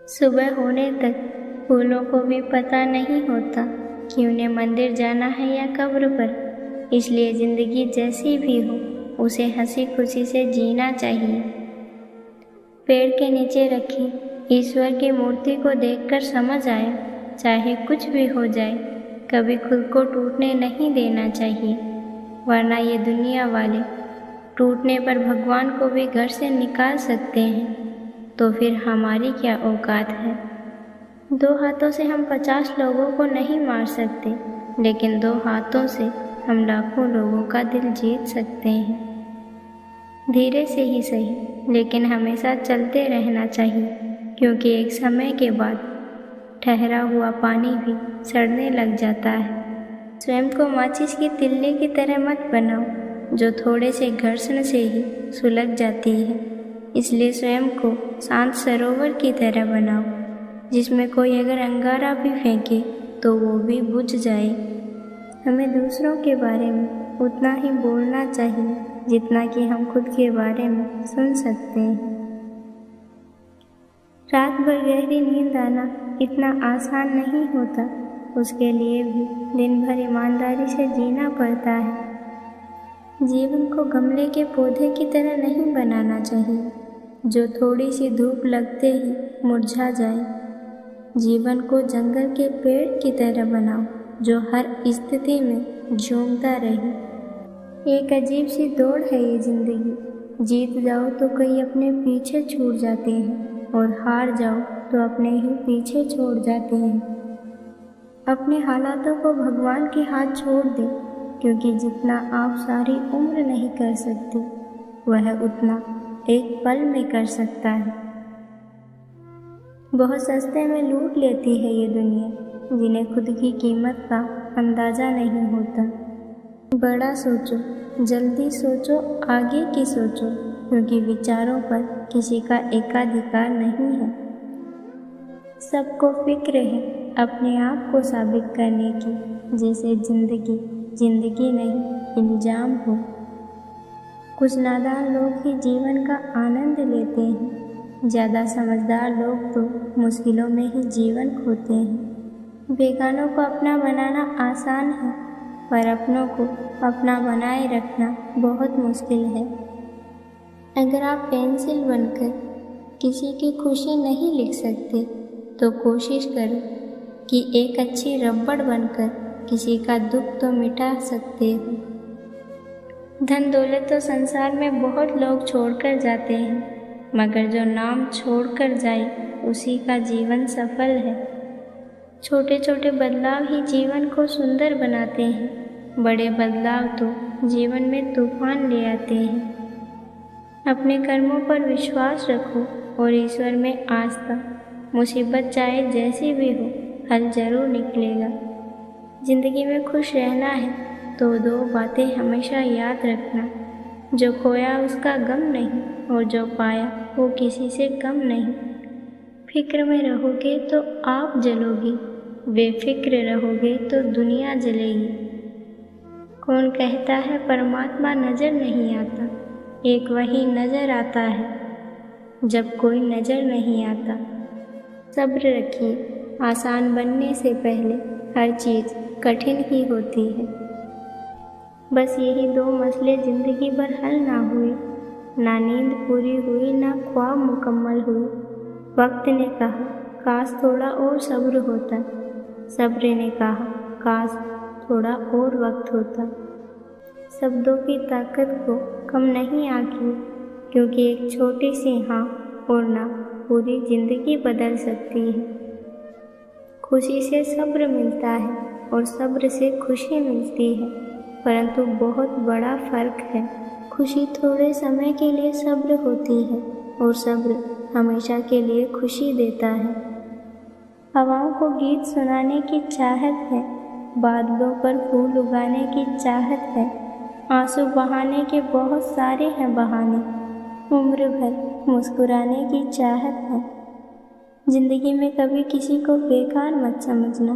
सुबह होने तक फूलों को भी पता नहीं होता कि उन्हें मंदिर जाना है या कब्र पर। इसलिए ज़िंदगी जैसी भी हो उसे हंसी खुशी से जीना चाहिए। पेड़ के नीचे रखी ईश्वर की मूर्ति को देखकर समझ आया, चाहे कुछ भी हो जाए कभी खुद को टूटने नहीं देना चाहिए, वरना ये दुनिया वाले टूटने पर भगवान को भी घर से निकाल सकते हैं। तो फिर हमारी क्या औकात है। 2 हाथों से हम 50 लोगों को नहीं मार सकते, लेकिन 2 हाथों से हम लाखों लोगों का दिल जीत सकते हैं। धीरे से ही सही, लेकिन हमेशा चलते रहना चाहिए, क्योंकि एक समय के बाद ठहरा हुआ पानी भी सड़ने लग जाता है। स्वयं को माचिस की तिल्ली की तरह मत बनाओ, जो थोड़े से घर्षण से ही सुलग जाती है। इसलिए स्वयं को शांत सरोवर की तरह बनाओ, जिसमें कोई अगर अंगारा भी फेंके तो वो भी बुझ जाए। हमें दूसरों के बारे में उतना ही बोलना चाहिए जितना कि हम खुद के बारे में सुन सकते हैं। रात भर गहरी नींद आना इतना आसान नहीं होता, उसके लिए भी दिन भर ईमानदारी से जीना पड़ता है। जीवन को गमले के पौधे की तरह नहीं बनाना चाहिए, जो थोड़ी सी धूप लगते ही मुरझा जाए। जीवन को जंगल के पेड़ की तरह बनाओ, जो हर स्थिति में झूमता रहे। एक अजीब सी दौड़ है ये जिंदगी, जीत जाओ तो कई अपने पीछे छूट जाते हैं और हार जाओ तो अपने ही पीछे छोड़ जाते हैं। अपने हालातों को भगवान के हाथ छोड़ दे, क्योंकि जितना आप सारी उम्र नहीं कर सकते वह उतना एक पल में कर सकता है। बहुत सस्ते में लूट लेती है ये दुनिया, जिन्हें खुद की कीमत का अंदाज़ा नहीं होता। बड़ा सोचो, जल्दी सोचो, आगे की सोचो, क्योंकि विचारों पर किसी का एकाधिकार नहीं है। सबको फिक्र है अपने आप को साबित करने की, जैसे जिंदगी नहीं इल्जाम हो। कुछ नादान लोग ही जीवन का आनंद लेते हैं, ज़्यादा समझदार लोग तो मुश्किलों में ही जीवन खोते हैं। बेगानों को अपना बनाना आसान है, पर अपनों को अपना बनाए रखना बहुत मुश्किल है। अगर आप पेंसिल बनकर किसी की खुशी नहीं लिख सकते, तो कोशिश करो कि एक अच्छी रबड़ बनकर किसी का दुख तो मिटा सकते हो। धन दौलत तो संसार में बहुत लोग छोड़कर जाते हैं, मगर जो नाम छोड़कर जाए उसी का जीवन सफल है। छोटे छोटे बदलाव ही जीवन को सुंदर बनाते हैं, बड़े बदलाव तो जीवन में तूफान ले आते हैं। अपने कर्मों पर विश्वास रखो और ईश्वर में आस्था। मुसीबत चाहे जैसी भी हो, हल जरूर निकलेगा। जिंदगी में खुश रहना है तो 2 बातें हमेशा याद रखना, जो खोया उसका गम नहीं और जो पाया वो किसी से कम नहीं। फिक्र में रहोगे तो आप जलोगे, बेफिक्र रहोगे तो दुनिया जलेगी। कौन कहता है परमात्मा नजर नहीं आता, एक वही नजर आता है जब कोई नजर नहीं आता। सब्र रखिए, आसान बनने से पहले हर चीज़ कठिन ही होती है। बस यही 2 मसले ज़िंदगी भर हल ना हुए, ना नींद पूरी हुई, ना ख्वाब मुकम्मल हुए। वक्त ने कहा काश थोड़ा और सब्र होता, सब्र ने कहा काश थोड़ा और वक्त होता। शब्दों की ताकत को कम नहीं आंकिए, क्योंकि एक छोटी सी हाँ और ना पूरी ज़िंदगी बदल सकती है। खुशी से सब्र मिलता है और सब्र से खुशी मिलती है, परंतु बहुत बड़ा फ़र्क है। खुशी थोड़े समय के लिए सब्र होती है और सब्र हमेशा के लिए खुशी देता है। हवाओं को गीत सुनाने की चाहत है, बादलों पर फूल उगाने की चाहत है, आंसू बहाने के बहुत सारे हैं बहाने, उम्र भर मुस्कुराने की चाहत है। जिंदगी में कभी किसी को बेकार मत समझना,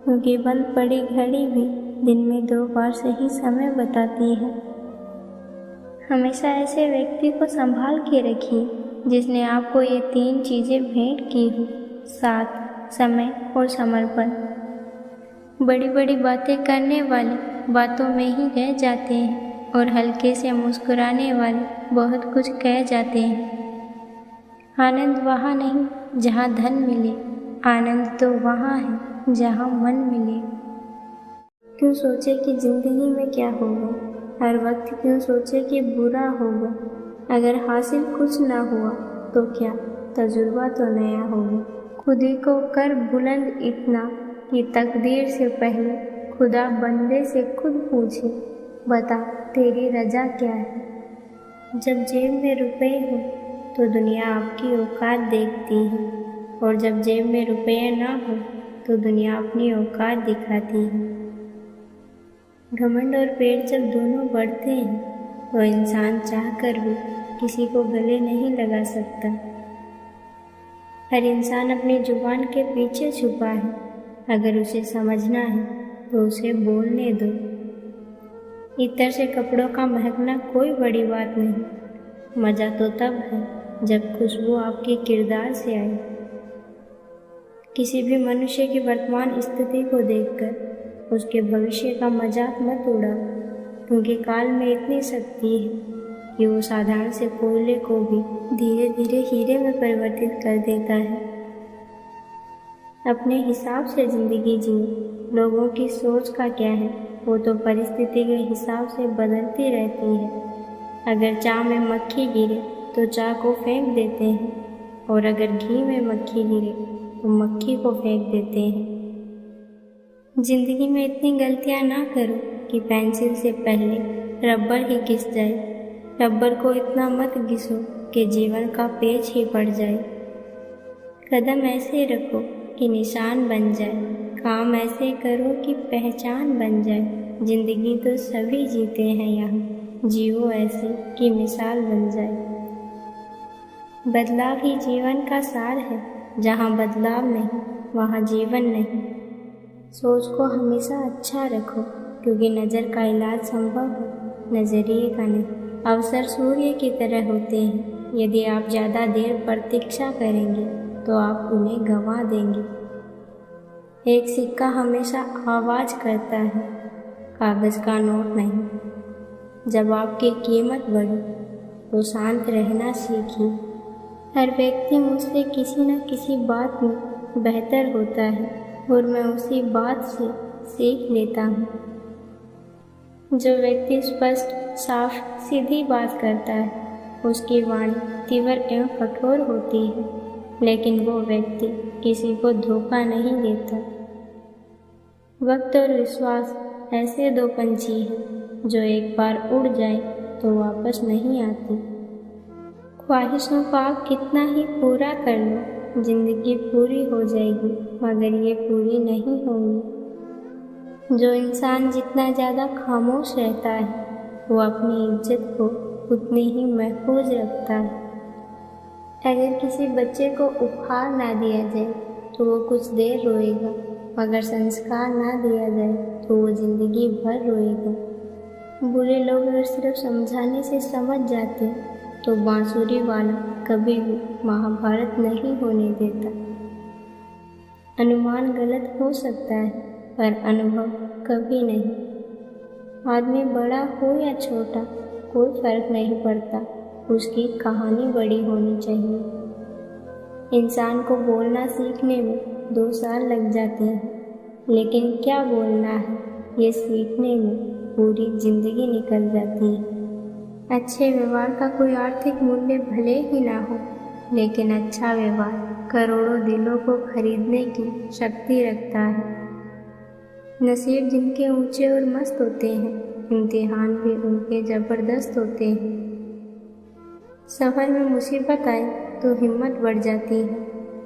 क्योंकि बंद पड़ी घड़ी भी दिन में 2 बार सही समय बताती है। हमेशा ऐसे व्यक्ति को संभाल के रखिए जिसने आपको ये 3 चीज़ें भेंट की हो, साथ, समय और समर्पण। बड़ी बड़ी बातें करने वाले बातों में ही रह जाते हैं और हल्के से मुस्कुराने वाले बहुत कुछ कह जाते हैं। आनंद वहाँ नहीं जहाँ धन मिले, आनंद तो वहाँ है जहाँ मन मिले। क्यों सोचे कि ज़िंदगी में क्या होगा, हर वक्त क्यों सोचे कि बुरा होगा। अगर हासिल कुछ ना हुआ तो क्या, तजुर्बा तो नया होगा। खुद ही को कर बुलंद इतना कि तकदीर से पहले खुदा बंदे से खुद पूछे, बता तेरी रजा क्या है। जब जेब में रुपए हो तो दुनिया आपकी औकात देखती है, और जब जेब में रुपये ना हो तो दुनिया अपनी औकात दिखाती है। घमंड और पेट जब दोनों बढ़ते हैं तो इंसान चाह कर भी किसी को गले नहीं लगा सकता। हर इंसान अपनी जुबान के पीछे छुपा है, अगर उसे समझना है तो उसे बोलने दो। इत्र से कपड़ों का महकना कोई बड़ी बात नहीं, मज़ा तो तब है जब खुशबू आपके किरदार से आए। किसी भी मनुष्य की वर्तमान स्थिति को देखकर उसके भविष्य का मजाक मत उड़ाओ, क्योंकि काल में इतनी शक्ति है कि वो साधारण से कोयले को भी धीरे धीरे हीरे में परिवर्तित कर देता है। अपने हिसाब से ज़िंदगी जियो, लोगों की सोच का क्या है, वो तो परिस्थिति के हिसाब से बदलती रहती है। अगर चाय में मक्खी गिरे तो चाय को फेंक देते हैं, और अगर घी में मक्खी गिरे तो मक्खी को फेंक देते हैं। ज़िंदगी में इतनी गलतियाँ ना करो कि पेंसिल से पहले रबर ही घिस जाए। रबर को इतना मत घिसो कि जीवन का पेच ही पड़ जाए। कदम ऐसे रखो कि निशान बन जाए, काम ऐसे करो कि पहचान बन जाए। ज़िंदगी तो सभी जीते हैं यहाँ, जियो ऐसे कि मिसाल बन जाए। बदलाव ही जीवन का सार है, जहाँ बदलाव नहीं वहाँ जीवन नहीं। सोच को हमेशा अच्छा रखो, क्योंकि नज़र का इलाज संभव है, नज़रिए का नहीं। अवसर सूर्य की तरह होते हैं, यदि आप ज़्यादा देर प्रतीक्षा करेंगे तो आप उन्हें गंवा देंगे। एक सिक्का हमेशा आवाज़ करता है, कागज़ का नोट नहीं। जब आपकी कीमत बढ़े तो शांत रहना सीखिए। हर व्यक्ति मुझसे किसी न किसी बात में बेहतर होता है, और मैं उसी बात से सीख लेता हूँ। जो व्यक्ति स्पष्ट, साफ, सीधी बात करता है, उसकी वाणी तीव्र एवं कठोर होती है, लेकिन वो व्यक्ति किसी को धोखा नहीं देता। वक्त और विश्वास ऐसे दो पंछी हैं जो एक बार उड़ जाए तो वापस नहीं आते। ख्वाहिशों को आप कितना ही पूरा कर लो, जिंदगी पूरी हो जाएगी मगर ये पूरी नहीं होगी। जो इंसान जितना ज़्यादा खामोश रहता है वो अपनी इज्जत को उतनी ही महफूज रखता है। अगर किसी बच्चे को उपहार ना दिया जाए तो वो कुछ देर रोएगा, मगर संस्कार ना दिया जाए तो वो ज़िंदगी भर रोएगा। बुरे लोग अगर सिर्फ समझाने से समझ जाते तो बांसुरी वाला कभी भी महाभारत नहीं होने देता। अनुमान गलत हो सकता है पर अनुभव कभी नहीं। आदमी बड़ा हो या छोटा कोई फर्क नहीं पड़ता, उसकी कहानी बड़ी होनी चाहिए। इंसान को बोलना सीखने में 2 साल लग जाते हैं, लेकिन क्या बोलना है ये सीखने में पूरी ज़िंदगी निकल जाती है। अच्छे व्यवहार का कोई आर्थिक मूल्य भले ही ना हो, लेकिन अच्छा व्यवहार करोड़ों दिलों को खरीदने की शक्ति रखता है। नसीब जिनके ऊंचे और मस्त होते हैं, इम्तिहान भी उनके ज़बरदस्त होते हैं। सफ़र में मुसीबत आए तो हिम्मत बढ़ जाती है,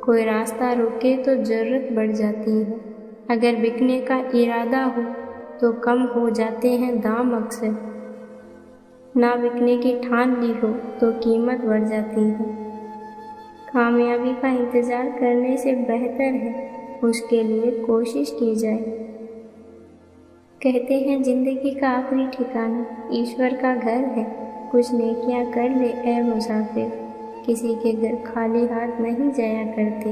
कोई रास्ता रोके तो ज़रूरत बढ़ जाती है। अगर बिकने का इरादा हो तो कम हो जाते हैं दाम अक्सर। ना बिकने की ठान ली हो तो कीमत बढ़ जाती है। कामयाबी का इंतज़ार करने से बेहतर है उसके लिए कोशिश की जाए। कहते हैं ज़िंदगी का आखिरी ठिकाना ईश्वर का घर है। कुछ नेकियां कर ले ए मुसाफिर, किसी के घर खाली हाथ नहीं जाया करते।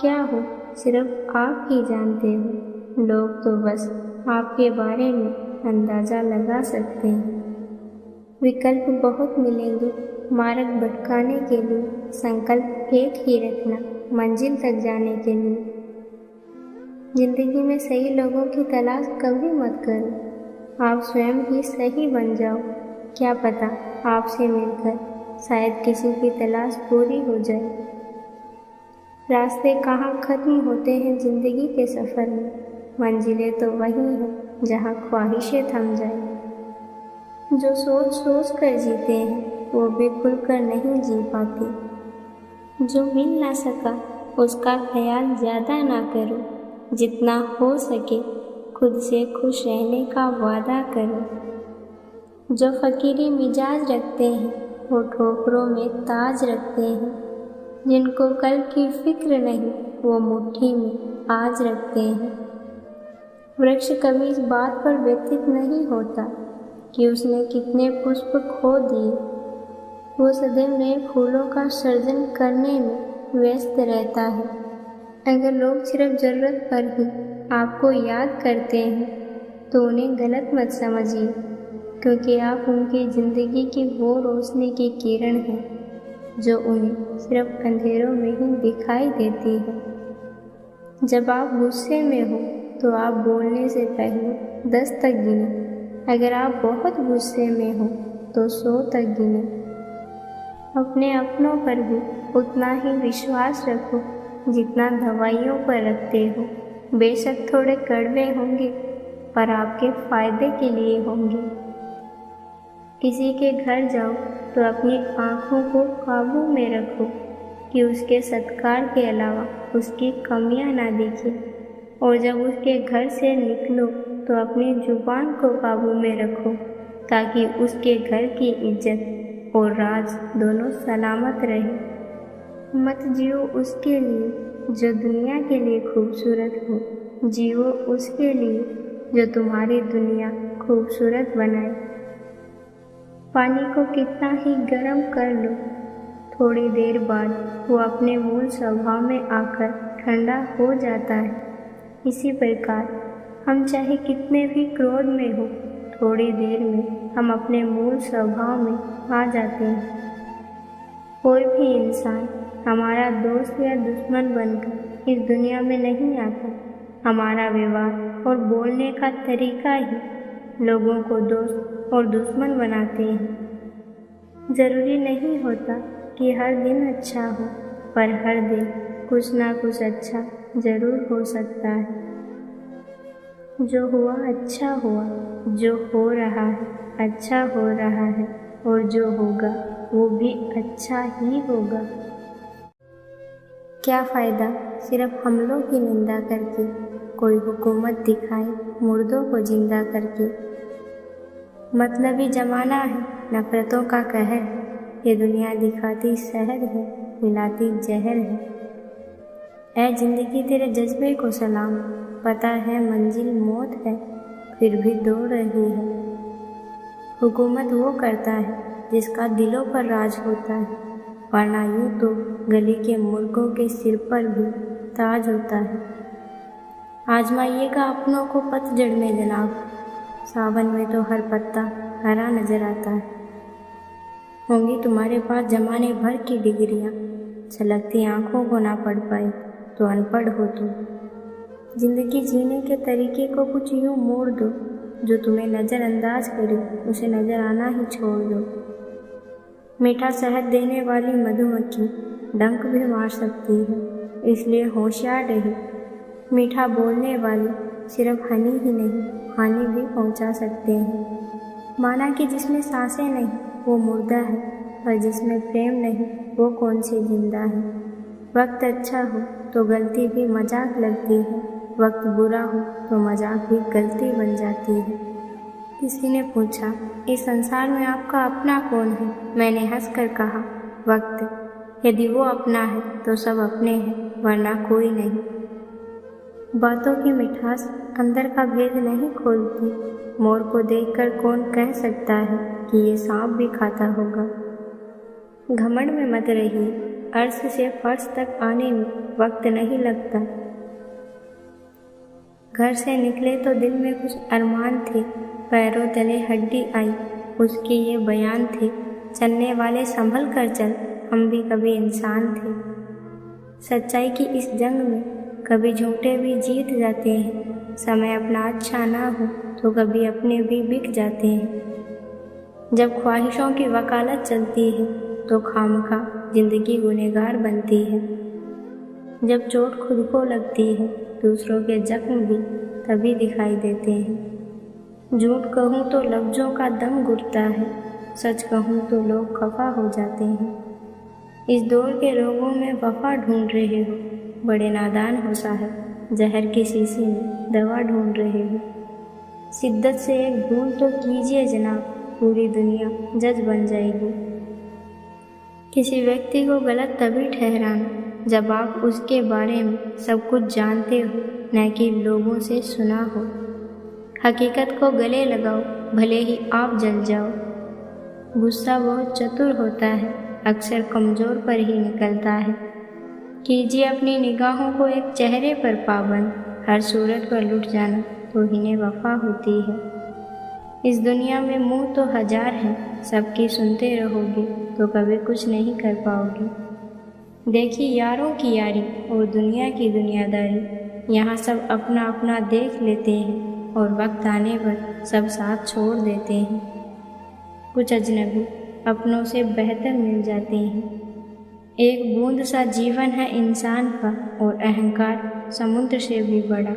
क्या हो सिर्फ आप ही जानते हो। लोग तो बस आपके बारे में अंदाज़ा लगा सकते हैं। विकल्प बहुत मिलेंगे मार्ग भटकाने के लिए, संकल्प एक ही रखना मंजिल तक जाने के लिए। जिंदगी में सही लोगों की तलाश कभी मत करो, आप स्वयं ही सही बन जाओ। क्या पता आपसे मिलकर शायद किसी की तलाश पूरी हो जाए। रास्ते कहाँ खत्म होते हैं जिंदगी के सफ़र में, मंजिलें तो वही हैं जहाँ ख्वाहिशें थम जाए। जो सोच सोच कर जीते हैं वो भी खुलकर नहीं जी पाते। जो मिल ना सका उसका ख्याल ज़्यादा ना करो, जितना हो सके खुद से खुश रहने का वादा करो। जो फ़कीरी मिजाज रखते हैं वो ठोकरों में ताज रखते हैं, जिनको कल की फिक्र नहीं वो मुट्ठी में आज रखते हैं। वृक्ष कभी इस बात पर व्यथित नहीं होता कि उसने कितने पुष्प खो दिए, वो सदैव नए फूलों का सृजन करने में व्यस्त रहता है। अगर लोग सिर्फ ज़रूरत पर ही आपको याद करते हैं तो उन्हें गलत मत समझिए, क्योंकि आप उनकी ज़िंदगी की वो रोशनी की किरण हैं जो उन्हें सिर्फ अंधेरों में ही दिखाई देती है। जब आप गुस्से में हो तो आप बोलने से पहले 10 तक गिने, अगर आप बहुत गुस्से में हो तो 100 तक गिने। अपने अपनों पर भी उतना ही विश्वास रखो जितना दवाइयों पर रखते हो। बेशक थोड़े कड़वे होंगे पर आपके फ़ायदे के लिए होंगे। किसी के घर जाओ तो अपनी आँखों को काबू में रखो कि उसके सत्कार के अलावा उसकी कमियां ना दिखें, और जब उसके घर से निकलो तो अपनी जुबान को काबू में रखो ताकि उसके घर की इज्जत और राज दोनों सलामत रहे। मत जियो उसके लिए जो दुनिया के लिए खूबसूरत हो, जियो उसके लिए जो तुम्हारी दुनिया खूबसूरत बनाए। पानी को कितना ही गर्म कर लो, थोड़ी देर बाद वो अपने मूल स्वभाव में आकर ठंडा हो जाता है। इसी प्रकार हम चाहे कितने भी क्रोध में हो, थोड़ी देर में हम अपने मूल स्वभाव में आ जाते हैं। कोई भी इंसान हमारा दोस्त या दुश्मन बनकर इस दुनिया में नहीं आता। हमारा व्यवहार और बोलने का तरीका ही लोगों को दोस्त और दुश्मन बनाते हैं। ज़रूरी नहीं होता कि हर दिन अच्छा हो, पर हर दिन कुछ ना कुछ अच्छा ज़रूर हो सकता है। जो हुआ अच्छा हुआ, जो हो रहा है अच्छा हो रहा है, और जो होगा वो भी अच्छा ही होगा। क्या फ़ायदा सिर्फ हमलों की निंदा करके, कोई हुकूमत दिखाए मुर्दों को जिंदा करके। मतलबी ज़माना है, नफ़रतों का कहर, ये दुनिया दिखाती शहर है, मिलाती जहर है। ऐ ज़िंदगी तेरे जज्बे को सलाम, पता है मंजिल मौत है, फिर भी दौड़ रही है। हुकूमत वो करता है जिसका दिलों पर राज होता है, वरना यूँ तो गली के मुर्गों के सिर पर भी ताज होता है। आजमाइएगा अपनों को पतझड़ में जनाब, सावन में तो हर पत्ता हरा नजर आता है। होंगी तुम्हारे पास जमाने भर की डिग्रियाँ, छलकती आँखों को ना पढ़ पाए तो अनपढ़ हो तुम। जिंदगी जीने के तरीके को कुछ यूँ मोड़ दो, जो तुम्हें नज़रअंदाज करे उसे नज़र आना ही छोड़ दो। मीठा शहद देने वाली मधुमक्खी डंक भी मार सकती है, इसलिए होशियार रहे। मीठा बोलने वाले सिर्फ हनी ही नहीं हानि भी पहुंचा सकते हैं। माना कि जिसमें सांसें नहीं वो मुर्दा है, और जिसमें प्रेम नहीं वो कौन सी जिंदा है। वक्त अच्छा हो तो गलती भी मजाक लगती है, वक्त बुरा हो तो मजाक भी गलती बन जाती है। किसी ने पूछा, इस संसार में आपका अपना कौन है? मैंने हंसकर कहा, वक्त। यदि वो अपना है तो सब अपने हैं, वरना कोई नहीं। बातों की मिठास अंदर का भेद नहीं खोलती। मोर को देखकर कौन कह सकता है कि ये सांप भी खाता होगा। घमंड में मत रहिए, अर्श से फर्श तक आने में वक्त नहीं लगता। घर से निकले तो दिल में कुछ अरमान थे, पैरों तले हड्डी आई, उसके ये बयान थे, चलने वाले संभल कर चल, हम भी कभी इंसान थे। सच्चाई की इस जंग में कभी झूठे भी जीत जाते हैं, समय अपना अच्छा ना हो तो कभी अपने भी बिक जाते हैं। जब ख्वाहिशों की वकालत चलती है तो खामखा जिंदगी गुनहगार बनती है। जब चोट खुद को लगती है दूसरों के जख्म भी तभी दिखाई देते हैं। झूठ कहूँ तो लफ्ज़ों का दम घुटता है, सच कहूँ तो लोग खफा हो जाते हैं। इस दौर के लोगों में वफा ढूंढ रहे हो, बड़े नादान हो साहब, जहर की शीशी में दवा ढूंढ रहे हो। शिद्दत से एक भूल तो कीजिए जनाब, पूरी दुनिया जज बन जाएगी। किसी व्यक्ति को गलत तभी ठहराना जब आप उसके बारे में सब कुछ जानते हो, न कि लोगों से सुना हो। हकीकत को गले लगाओ, भले ही आप जल जाओ। गुस्सा बहुत चतुर होता है, अक्सर कमज़ोर पर ही निकलता है। कीजिए अपनी निगाहों को एक चेहरे पर पाबंद, हर सूरत पर लुट जाना तो इन्हें वफा होती है। इस दुनिया में मुंह तो हजार हैं, सबकी सुनते रहोगे तो कभी कुछ नहीं कर पाओगे। देखिए यारों की यारी और दुनिया की दुनियादारी, यहाँ सब अपना अपना देख लेते हैं और वक्त आने पर सब साथ छोड़ देते हैं। कुछ अजनबी अपनों से बेहतर मिल जाते हैं। एक बूंद सा जीवन है इंसान का और अहंकार समुद्र से भी बड़ा।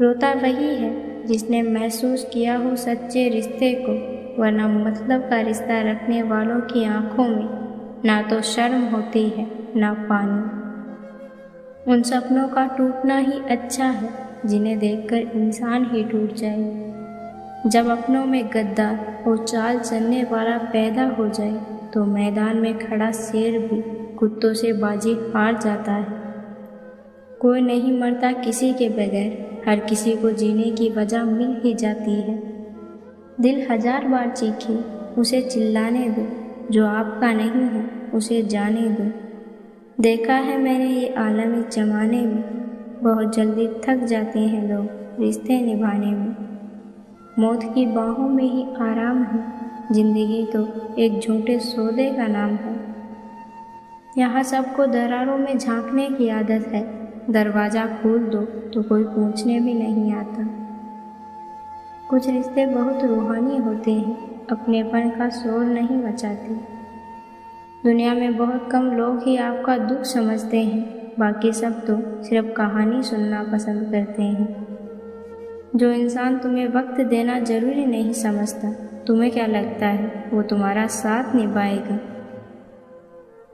रोता वही है जिसने महसूस किया हो सच्चे रिश्ते को, वरना मतलब का रिश्ता रखने वालों की आंखों में ना तो शर्म होती है ना पानी। उन सपनों का टूटना ही अच्छा है जिन्हें देखकर इंसान ही टूट जाए। जब अपनों में गद्दार और चाल चलने वाला पैदा हो जाए तो मैदान में खड़ा शेर भी कुत्तों से बाजी हार जाता है। कोई नहीं मरता किसी के बगैर, हर किसी को जीने की वजह मिल ही जाती है। दिल हजार बार चीखे, उसे चिल्लाने दो, जो आपका नहीं है उसे जाने दो। देखा है मैंने ये आलमी जमाने में, बहुत जल्दी थक जाते हैं लोग रिश्ते निभाने में। मौत की बाहों में ही आराम है, जिंदगी तो एक झूठे सौदे का नाम है। यहाँ सबको दरारों में झांकने की आदत है, दरवाज़ा खोल दो तो कोई पूछने भी नहीं आता। कुछ रिश्ते बहुत रूहानी होते हैं, अपनेपन का शोर नहीं मचाते। दुनिया में बहुत कम लोग ही आपका दुख समझते हैं, बाकी सब तो सिर्फ कहानी सुनना पसंद करते हैं। जो इंसान तुम्हें वक्त देना ज़रूरी नहीं समझता, तुम्हें क्या लगता है वो तुम्हारा साथ निभाएगा?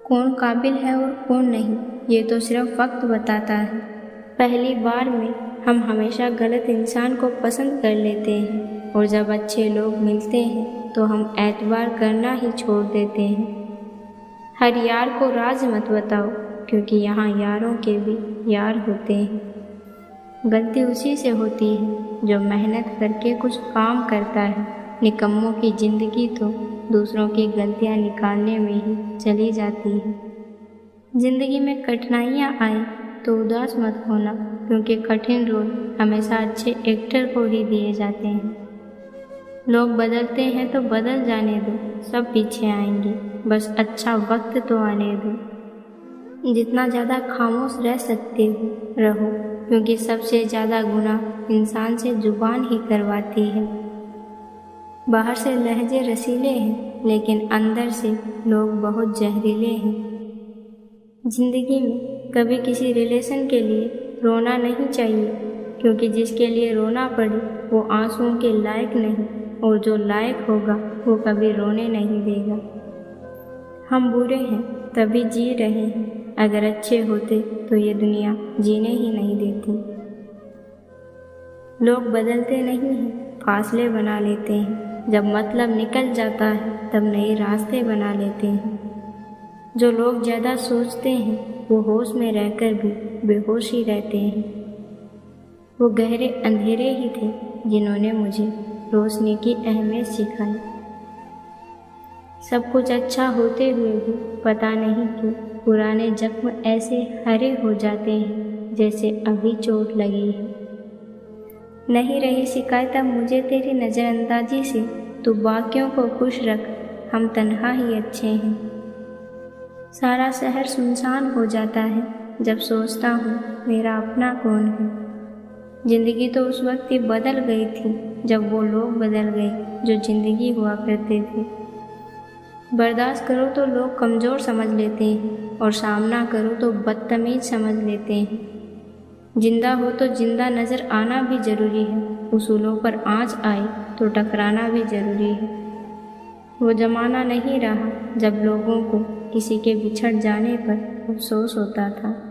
कौन काबिल है और कौन नहीं, ये तो सिर्फ वक्त बताता है। पहली बार में हम हमेशा गलत इंसान को पसंद कर लेते हैं और जब अच्छे लोग मिलते हैं तो हम एतबार करना ही छोड़ देते हैं। हर यार को राज मत बताओ, क्योंकि यहाँ यारों के भी यार होते हैं। गलती उसी से होती है जो मेहनत करके कुछ काम करता है। निकम्मों की ज़िंदगी तो दूसरों की गलतियाँ निकालने में ही चली जाती है। ज़िंदगी में कठिनाइयाँ आए तो उदास मत होना, क्योंकि कठिन रोल हमेशा अच्छे एक्टर को ही दिए जाते हैं। लोग बदलते हैं तो बदल जाने दो, सब पीछे आएंगे, बस अच्छा वक्त तो आने दो। जितना ज़्यादा खामोश रह सकते हो रहो, क्योंकि सबसे ज़्यादा गुनाह इंसान से जुबान ही करवाती है। बाहर से लहजे रसीले हैं, लेकिन अंदर से लोग बहुत जहरीले हैं। ज़िंदगी में कभी किसी रिलेशन के लिए रोना नहीं चाहिए, क्योंकि जिसके लिए रोना पड़े वो आंसुओं के लायक नहीं, और जो लायक होगा वो कभी रोने नहीं देगा। हम बुरे हैं तभी जी रहे हैं, अगर अच्छे होते तो ये दुनिया जीने ही नहीं देती। लोग बदलते नहीं हैं, फासले बना लेते हैं। जब मतलब निकल जाता है तब नए रास्ते बना लेते हैं। जो लोग ज़्यादा सोचते हैं वो होश में रहकर भी बेहोश ही रहते हैं। वो गहरे अंधेरे ही थे जिन्होंने मुझे रोशनी की अहमियत सिखाई। सब कुछ अच्छा होते हुए भी पता नहीं क्यों पुराने जख्म ऐसे हरे हो जाते हैं जैसे अभी चोट लगी है। नहीं रही शिकायत अब मुझे तेरी नज़रअंदाजी से, तू बाकियों को खुश रख, हम तन्हा ही अच्छे हैं। सारा शहर सुनसान हो जाता है जब सोचता हूँ मेरा अपना कौन है। ज़िंदगी तो उस वक्त ही बदल गई थी जब वो लोग बदल गए जो ज़िंदगी हुआ करते थे। बर्दाश्त करो तो लोग कमज़ोर समझ लेते हैं और सामना करो तो बदतमीज समझ लेते हैं। जिंदा हो तो जिंदा नज़र आना भी ज़रूरी है, उसूलों पर आँच आए तो टकराना भी ज़रूरी है। वो ज़माना नहीं रहा जब लोगों को किसी के बिछड़ जाने पर अफसोस होता था।